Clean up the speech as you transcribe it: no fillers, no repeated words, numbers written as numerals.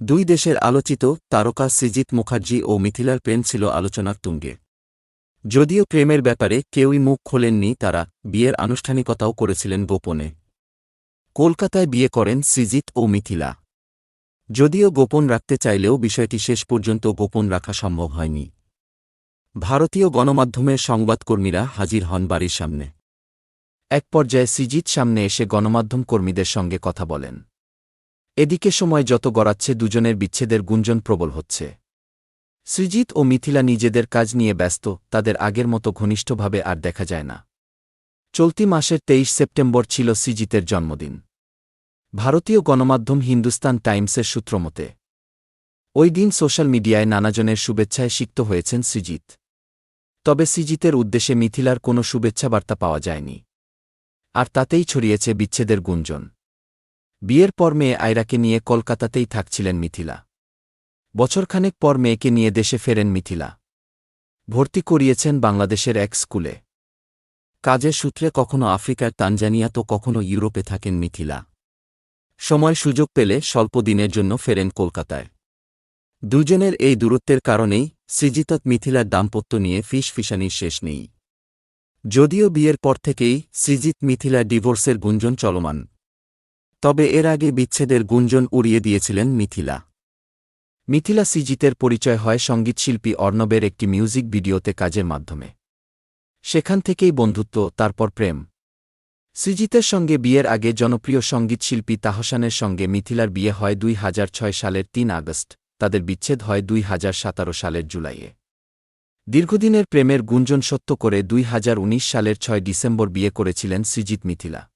দুই দেশের আলোচিত তারকা সৃজিত মুখার্জি ও মিথিলার প্রেম ছিল আলোচনার তুঙ্গে। যদিও প্রেমের ব্যাপারে কেউই মুখ খোলেননি, তারা বিয়ের আনুষ্ঠানিকতাও করেছিলেন গোপনে। কলকাতায় বিয়ে করেন সৃজিত ও মিথিলা। যদিও গোপন রাখতে চাইলেও বিষয়টি শেষ পর্যন্ত গোপন রাখা সম্ভব হয়নি। ভারতীয় গণমাধ্যমের সংবাদকর্মীরা হাজির হন বাড়ির সামনে। এক পর্যায়ে সৃজিত সামনে এসে গণমাধ্যম কর্মীদের সঙ্গে কথা বলেন। এদিকে সময় যত গড়াচ্ছে দুজনের বিচ্ছেদের গুঞ্জন প্রবল হচ্ছে। সৃজিত ও মিথিলা নিজেদের কাজ নিয়ে ব্যস্ত, তাদের আগের মতো ঘনিষ্ঠভাবে আর দেখা যায় না। চলতি মাসের ২৩ সেপ্টেম্বর ছিল সৃজিতের জন্মদিন। ভারতীয় গণমাধ্যম হিন্দুস্তান টাইমসের সূত্র মতে ওই দিন সোশ্যাল মিডিয়ায় নানাজনের শুভেচ্ছায় সিক্ত হয়েছেন সৃজিত। তবে সৃজিতের উদ্দেশ্যে মিথিলার কোনো শুভেচ্ছা বার্তা পাওয়া যায়নি। আর তাতেই ছড়িয়েছে বিচ্ছেদের গুঞ্জন। বিয়ের পর মেয়ে আয়রাকে নিয়ে কলকাতাতেই থাকছিলেন মিথিলা। বছরখানেক পর মেয়েকে নিয়ে দেশে ফেরেন মিথিলা। ভর্তি করিয়েছেন বাংলাদেশের এক স্কুলে। কাজের সূত্রে কখনো আফ্রিকার তানজানিয়া তো কখনো ইউরোপে থাকেন মিথিলা। সময় সুযোগ পেলে স্বল্প দিনের জন্য ফেরেন কলকাতায়। দুজনের এই দূরত্বের কারণেই সৃজিত মিথিলার দাম্পত্য নিয়ে ফিসফিসানির শেষ নেই। যদিও বিয়ের পর থেকেই সৃজিত মিথিলা ডিভোর্সের গুঞ্জন চলমান। তবে এর আগে বিচ্ছেদের গুঞ্জন উড়িয়ে দিয়েছিলেন মিথিলা। মিথিলা সৃজিতের পরিচয় হয় সঙ্গীতশিল্পী অর্ণবের একটি মিউজিক ভিডিওতে কাজের মাধ্যমে। সেখান থেকেই বন্ধুত্ব, তারপর প্রেম। সৃজিতের সঙ্গে বিয়ের আগে জনপ্রিয় সঙ্গীতশিল্পী তাহসানের সঙ্গে মিথিলার বিয়ে হয় ২০০৬ সালের ৩ আগস্ট, তাদের বিচ্ছেদ হয় ২০১৭ সালের জুলাইয়ে। দীর্ঘদিনের প্রেমের গুঞ্জন সত্য করে ২০১৯ সালের ৬ ডিসেম্বর বিয়ে করেছিলেন সৃজিত মিথিলা।